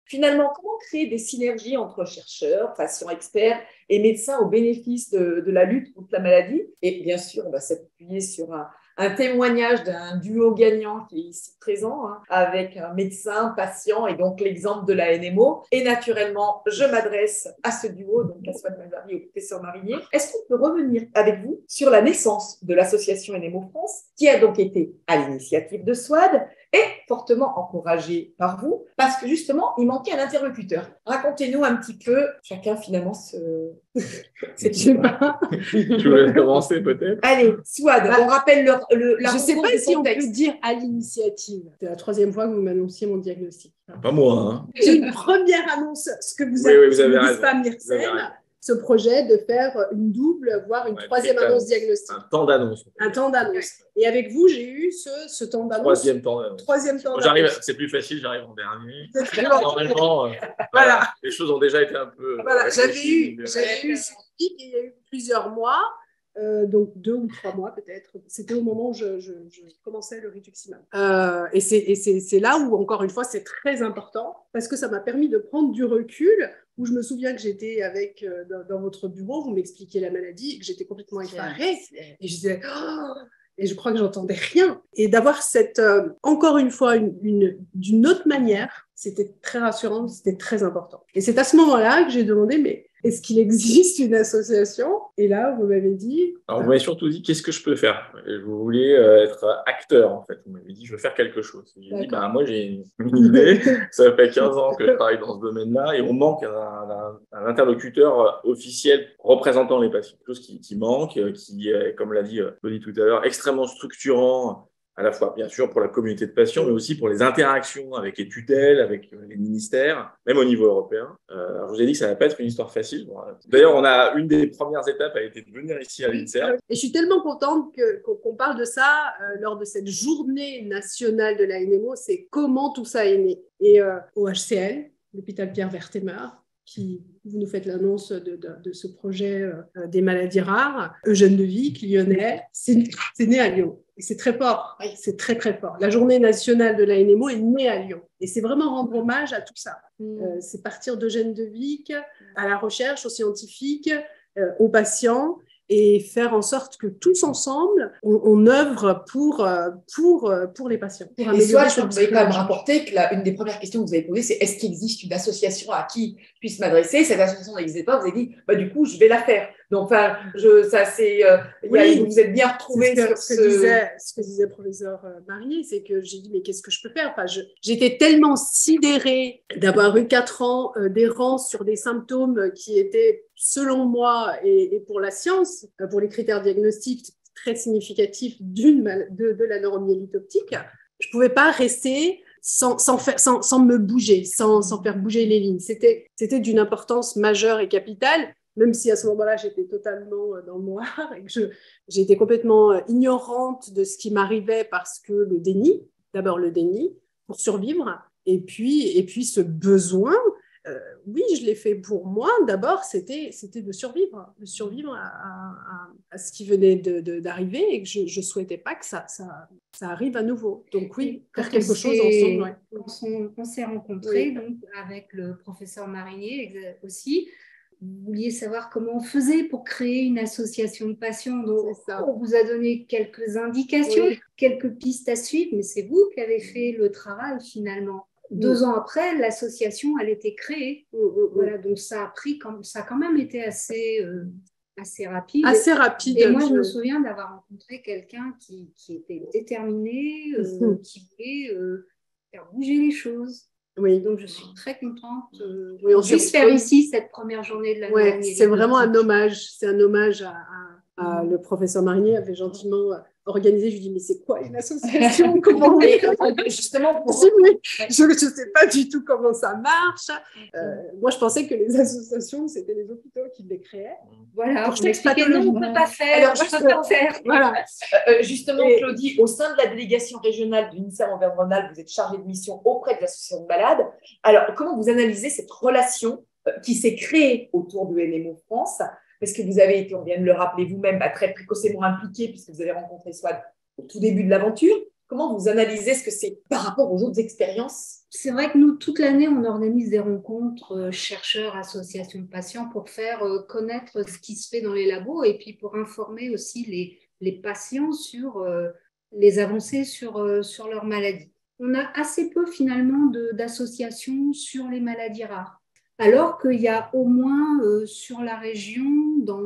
Finalement, comment créer des synergies entre chercheurs, patients experts et médecins au bénéfice de la lutte contre la maladie? Et bien sûr, on va s'appuyer sur un témoignage d'un duo gagnant qui est ici présent, hein, avec un médecin, patient et donc l'exemple de la NMO. Et naturellement, je m'adresse à ce duo, donc à Souad Mazari et au professeur Marinier. Est-ce qu'on peut revenir avec vous sur la naissance de l'association NMO France, qui a donc été à l'initiative de Souad et fortement encouragée par vous, parce que justement, il manquait un interlocuteur. Racontez-nous un petit peu, chacun finalement Je sais pas. Tu voulais commencer peut-être? Allez, Souad, on rappelle la je ne sais pas si on peut dire à l'initiative. C'est la 3e fois que vous m'annonciez mon diagnostic. Pas moi. Hein. J'ai une première annonce, ce que vous avez raison. Ce projet de faire une double, voire une 3e annonce diagnostique. Un temps d'annonce. Un temps d'annonce. Et avec vous, j'ai eu ce temps d'annonce. 3e temps d'annonce. 3e temps d'annonce. C'est plus facile, j'arrive en dernier. Normalement, voilà, les choses ont déjà été un peu... Voilà, j'avais eu ce pic, il y a eu plusieurs mois. Donc 2 ou 3 mois peut-être. C'était au moment où je commençais le rituximab. Et c'est là où, encore une fois, c'est très important parce que ça m'a permis de prendre du recul, où je me souviens que j'étais dans votre bureau, vous m'expliquiez la maladie, et que j'étais complètement effarée. Et je disais... Oh, et je crois que j'entendais rien. Et d'avoir encore une fois, d'une autre manière, c'était très rassurant, c'était très important. Et c'est à ce moment-là que j'ai demandé, mais est-ce qu'il existe une association? Et là, vous m'avez dit... Alors, vous m'avez surtout dit, qu'est-ce que je peux faire? Et vous vouliez être acteur, en fait. Vous m'avez dit, je veux faire quelque chose. Et j'ai dit, moi, j'ai une idée. Ça fait 15 ans que je travaille dans ce domaine-là et on manque un interlocuteur officiel représentant les patients. Quelque chose qui manque, qui est, comme l'a dit Claudie tout à l'heure, extrêmement structurant, à la fois, bien sûr, pour la communauté de patients, mais aussi pour les interactions avec les tutelles, avec les ministères, même au niveau européen. Alors, je vous ai dit que ça ne va pas être une histoire facile. D'ailleurs, une des premières étapes a été de venir ici à l'INSERM. Et je suis tellement contente qu'on parle de ça lors de cette journée nationale de la NMO, c'est comment tout ça est né. Et au HCL, l'hôpital Pierre-Vertemer, vous nous faites l'annonce de ce projet des maladies rares, Eugène Devic, lyonnais, c'est né à Lyon. Et c'est très fort, c'est très très fort. La journée nationale de la NMO est née à Lyon. Et c'est vraiment rendre hommage à tout ça. C'est partir d'Eugène Devic à la recherche, aux scientifiques, aux patients, et faire en sorte que tous ensemble, on œuvre pour les patients. Et soit, je voudrais quand même rapporter que une des premières questions que vous avez posées, c'est est-ce qu'il existe une association à qui je puisse m'adresser? Cette association n'existait pas, vous avez dit, du coup, je vais la faire. Donc, vous êtes bien retrouvés sur ce que disait le professeur Marinier, c'est que j'ai dit, mais qu'est-ce que je peux faire? J'étais tellement sidérée d'avoir eu 4 ans d'errance sur des symptômes qui étaient, selon moi, et pour la science, pour les critères diagnostiques très significatifs de la neuromyélite optique. Je ne pouvais pas rester sans me bouger, sans faire bouger les lignes. C'était d'une importance majeure et capitale, même si à ce moment-là, j'étais totalement dans le noir et que j'étais complètement ignorante de ce qui m'arrivait parce que d'abord le déni pour survivre, et puis ce besoin, oui, je l'ai fait pour moi. D'abord, c'était de survivre à ce qui venait d'arriver et que je ne souhaitais pas que ça arrive à nouveau. Donc oui, faire quelque chose ensemble. Ouais. On s'est rencontrés donc, avec le professeur Marinier aussi. Vous vouliez savoir comment on faisait pour créer une association de patients. Donc, on vous a donné quelques indications, quelques pistes à suivre, mais c'est vous qui avez fait le travail finalement. 2 ans après, l'association, elle était créée. Voilà, donc ça a quand même été assez rapide. Assez rapide. Et moi, je me souviens d'avoir rencontré quelqu'un qui était déterminé, qui voulait faire bouger les choses. Oui. Donc, je suis très contente on puisse faire ici cette première journée de l'année. C'est vraiment un hommage. C'est un hommage à le professeur Marinier avait gentiment organisé. Je lui dis, mais c'est quoi une association? Comment justement, je ne sais pas du tout comment ça marche. Moi, je pensais que les associations, c'était les hôpitaux qui les créaient. Voilà, pour m'expliquer, non, on ne peut pas faire. Alors, justement, Claudie, au sein de la délégation régionale de l'INSERM Auvergne-Rhône-Alpes, vous êtes chargée de mission auprès de l'association de malades. Alors, comment vous analysez cette relation qui s'est créée autour de NMO France? Parce que vous avez été, on vient de le rappeler vous-même, très précocement impliqué puisque vous avez rencontré Souad au tout début de l'aventure. Comment vous analysez ce que c'est par rapport aux autres expériences? C'est vrai que nous, toute l'année, on organise des rencontres chercheurs, associations de patients pour faire connaître ce qui se fait dans les labos et puis pour informer aussi les patients sur les avancées sur leur maladie. On a assez peu finalement d'associations sur les maladies rares, alors qu'il y a au moins sur la région dans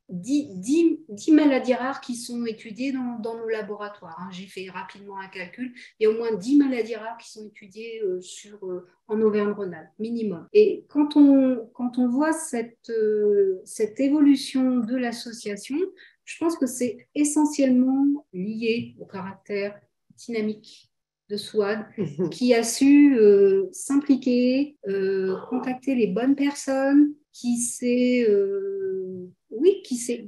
10 maladies rares qui sont étudiées dans nos laboratoires. J'ai fait rapidement un calcul. Il y a au moins 10 maladies rares qui sont étudiées en Auvergne-Rhône-Alpes, minimum. Et quand on voit cette évolution de l'association, je pense que c'est essentiellement lié au caractère dynamique de SWAD, qui a su s'impliquer, contacter les bonnes personnes, qui s'est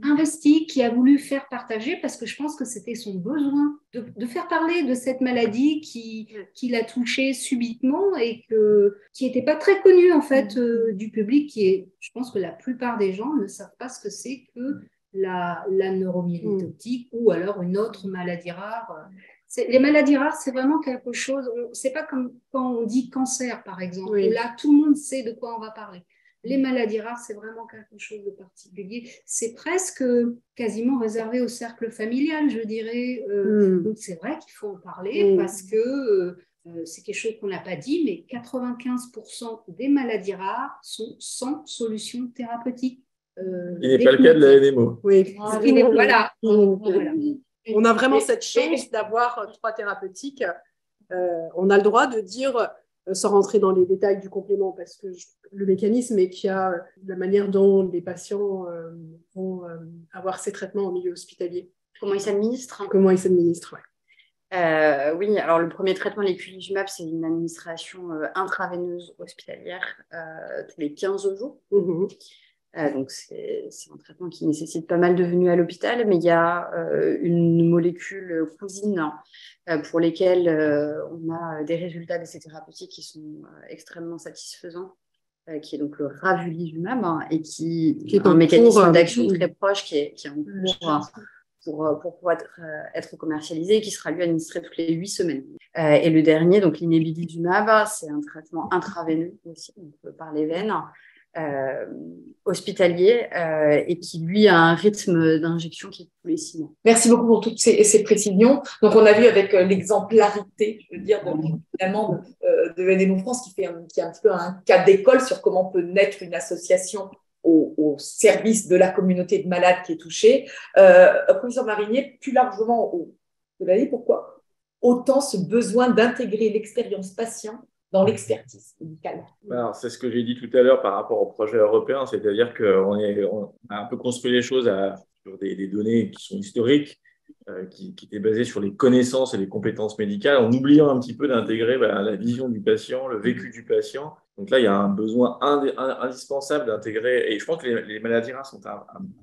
investi, qui a voulu faire partager, parce que je pense que c'était son besoin de faire parler de cette maladie qui l'a touché subitement et qui n'était pas très connue en fait du public. Je pense que la plupart des gens ne savent pas ce que c'est que la neuromyélite optique ou alors une autre maladie rare. Les maladies rares, c'est vraiment quelque chose, c'est pas comme quand on dit cancer par exemple, où là tout le monde sait de quoi on va parler. Les maladies rares, c'est vraiment quelque chose de particulier. C'est presque quasiment réservé au cercle familial, je dirais. Donc, c'est vrai qu'il faut en parler parce que c'est quelque chose qu'on n'a pas dit, mais 95% des maladies rares sont sans solution thérapeutique. Il n'est pas le cas de la NMO. Oui. Voilà. On a vraiment cette chance d'avoir 3 thérapeutiques. On a le droit de dire, sans rentrer dans les détails du complément, parce que le mécanisme est qu'il y a la manière dont les patients vont avoir ces traitements en milieu hospitalier. Comment ils s'administrent? Oui, alors le premier traitement, l'éculizumab, c'est une administration intraveineuse hospitalière tous les 15 jours. Donc, c'est un traitement qui nécessite pas mal de venues à l'hôpital, mais il y a une molécule cousine pour lesquelles on a des résultats d'essais thérapeutiques qui sont extrêmement satisfaisants, qui est donc le ravulizumab, et qui est un mécanisme d'action très proche qui est en cours pour pouvoir être commercialisé, qui sera lui administré toutes les 8 semaines. Et le dernier, donc l'inébidizumab, c'est un traitement intraveineux aussi, donc par les veines, hospitalier, et qui lui a un rythme d'injection qui est tous les 6 mois. Merci beaucoup pour toutes ces précisions. Donc on a vu avec l'exemplarité, je veux dire, finalement de NMO France qui est un petit peu un cas d'école sur comment peut naître une association au service de la communauté de malades qui est touchée. Professeur Marinier, plus largement, vous avez dit pourquoi autant ce besoin d'intégrer l'expérience patient dans l'expertise médicale? Alors, c'est ce que j'ai dit tout à l'heure par rapport au projet européen, c'est-à-dire qu'on a un peu construit les choses sur des données qui sont historiques, qui étaient basées sur les connaissances et les compétences médicales, en oubliant un petit peu d'intégrer la vision du patient, le vécu du patient. Donc là, il y a un besoin indispensable d'intégrer, et je pense que les maladies rares sont un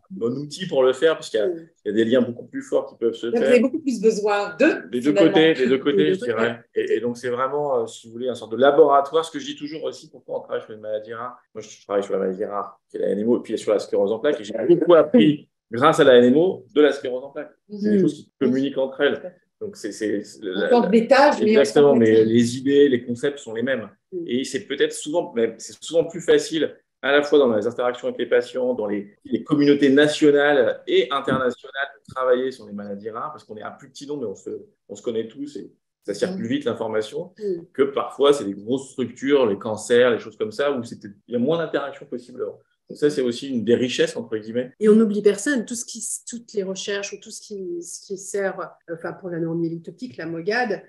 bon outil pour le faire, puisqu'il y a des liens beaucoup plus forts qui peuvent se faire. Vous avez beaucoup plus besoin des deux côtés, je dirais. Et donc, c'est vraiment, si vous voulez, une sorte de laboratoire. Ce que je dis toujours aussi, pourquoi on travaille sur les maladies rares. Moi, je travaille sur la maladie rare, qui est la NMO, et puis sur la sclérose en plaques, et j'ai beaucoup appris, grâce à la NMO, de la sclérose en plaques. C'est des choses qui communiquent entre elles. Donc, c'est des tâches, exactement, mais les idées, les concepts sont les mêmes. Et c'est souvent plus facile, à la fois dans les interactions avec les patients, dans les communautés nationales et internationales, de travailler sur les maladies rares, parce qu'on est un plus petit nombre, mais on se connaît tous et ça circule vite l'information, que parfois c'est des grosses structures, les cancers, les choses comme ça, où il y a moins d'interactions possibles. Donc ça, c'est aussi une des richesses, entre guillemets. Et on n'oublie personne, toutes les recherches ou tout ce qui sert, pour la neuromyélite optique, la MOGAD,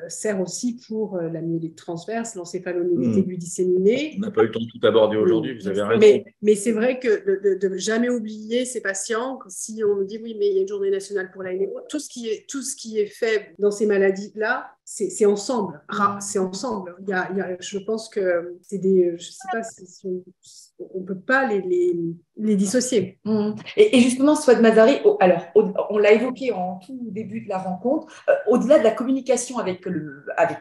sert aussi pour la myélite transverse, l'encéphalomyélite aiguë disséminée. On n'a pas eu le temps de tout aborder aujourd'hui, vous avez raison. Mais c'est vrai que de jamais oublier ces patients, si on me dit oui, mais il y a une journée nationale pour la NMO, tout ce qui est fait dans ces maladies-là c'est ensemble. C'est ensemble. Je pense que c'est des... Je sais pas on peut pas les dissocier. Et justement, Souad Mazari, alors, on l'a évoqué en tout début de la rencontre, au-delà de la communication avec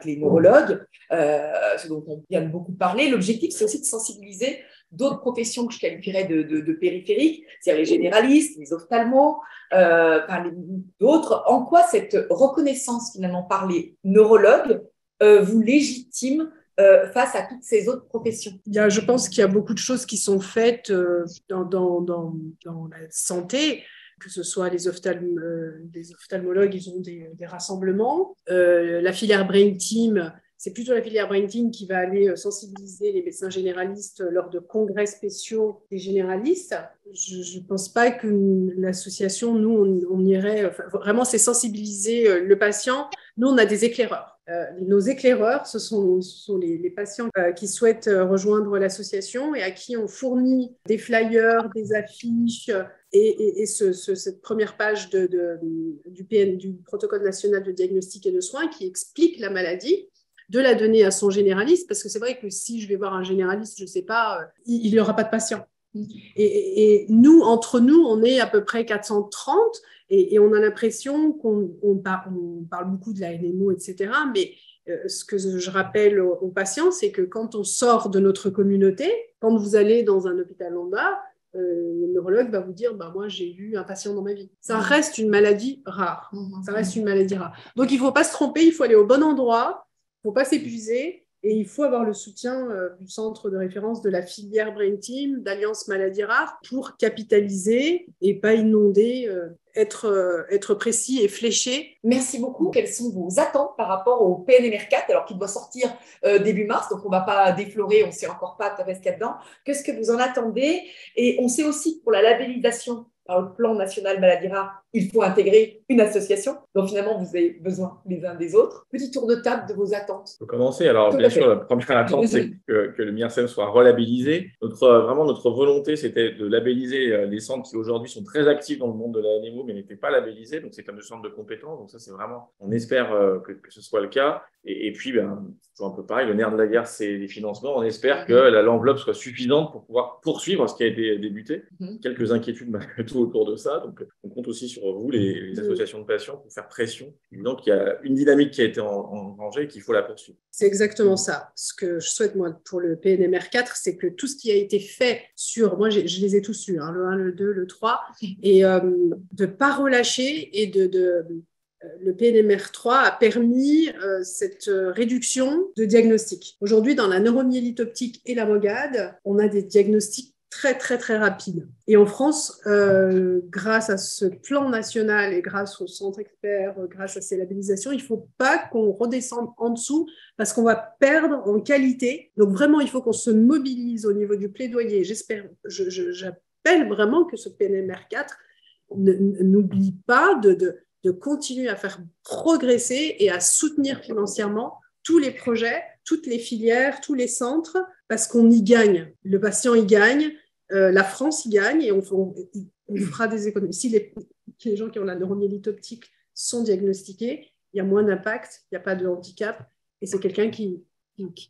les neurologues, ce dont on vient de beaucoup parler, l'objectif, c'est aussi de sensibiliser d'autres professions que je qualifierais de périphériques, c'est-à-dire les généralistes, les ophtalmos, d'autres. En quoi cette reconnaissance, finalement, par les neurologues vous légitime face à toutes ces autres professions? Je pense qu'il y a beaucoup de choses qui sont faites dans la santé, que ce soit les ophtalmologues, ils ont des rassemblements. La filière Brain Team, c'est plutôt la filière Brain Team qui va aller sensibiliser les médecins généralistes lors de congrès spéciaux des généralistes. Je ne pense pas que l'association, nous, on irait... vraiment, c'est sensibiliser le patient. Nous, on a des éclaireurs. Nos éclaireurs, ce sont les patients qui souhaitent rejoindre l'association et à qui on fournit des flyers, des affiches et cette première page du protocole national de diagnostic et de soins qui explique la maladie, de la donner à son généraliste, parce que c'est vrai que si je vais voir un généraliste, je ne sais pas, il n'y aura pas de patient. Et nous, entre nous, on est à peu près 430 et on a l'impression qu'on parle beaucoup de la NMO, etc. Mais ce que je rappelle aux patients, c'est que quand on sort de notre communauté, quand vous allez dans un hôpital lambda, le neurologue va vous dire moi j'ai eu un patient dans ma vie. Ça reste une maladie rare. Ça reste une maladie rare. Donc il ne faut pas se tromper, il faut aller au bon endroit. Il ne faut pas s'épuiser et il faut avoir le soutien du centre de référence de la filière Brain Team, d'Alliance Maladies Rares pour capitaliser et pas inonder, être précis et fléché. Merci beaucoup. Quelles sont vos attentes par rapport au PNMR4, alors qu'il doit sortir début mars, donc on ne va pas déflorer, on ne sait encore pas ce qu'il y a dedans. Qu'est-ce que vous en attendez? Et on sait aussi que pour la labellisation par le plan national maladies rares, il faut intégrer une association. Donc finalement, vous avez besoin les uns des autres. Petit tour de table de vos attentes. On peut commencer. Alors, bien sûr, la première attente, c'est que le MIRSEM soit relabellisé. Notre volonté, c'était de labelliser les centres qui aujourd'hui sont très actifs dans le monde de la NMO, mais n'étaient pas labellisés. Donc, c'est comme des centres de compétences. Donc, ça, c'est vraiment, on espère que ce soit le cas. Et puis, c'est un peu pareil, le nerf de la guerre, c'est les financements. On espère que l'enveloppe soit suffisante pour pouvoir poursuivre ce qui a été débuté. Quelques inquiétudes malgré tout autour de ça. Donc, on compte aussi sur vous, les associations de patients, pour faire pression. Donc, il y a une dynamique qui a été engagée et qu'il faut la poursuivre. C'est exactement ça. Ce que je souhaite, moi, pour le PNMR4, c'est que tout ce qui a été fait moi, je les ai tous lus, le 1, le 2, le 3, et de ne pas relâcher et le PNMR3 a permis cette réduction de diagnostic. Aujourd'hui, dans la neuromyélite optique et la MOGAD, on a des diagnostics très, très, très rapide. Et en France, grâce à ce plan national et grâce au centre expert, grâce à ces labellisations, il ne faut pas qu'on redescende en dessous parce qu'on va perdre en qualité. Donc vraiment, il faut qu'on se mobilise au niveau du plaidoyer. J'appelle vraiment que ce PNMR4 n'oublie pas de continuer à faire progresser et à soutenir financièrement tous les projets, toutes les filières, tous les centres, parce qu'on y gagne. Le patient y gagne, la France y gagne et on fera des économies. Si les gens qui ont la neuromyélite optique sont diagnostiqués, il y a moins d'impact, il n'y a pas de handicap et c'est quelqu'un qui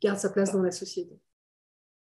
garde sa place dans la société.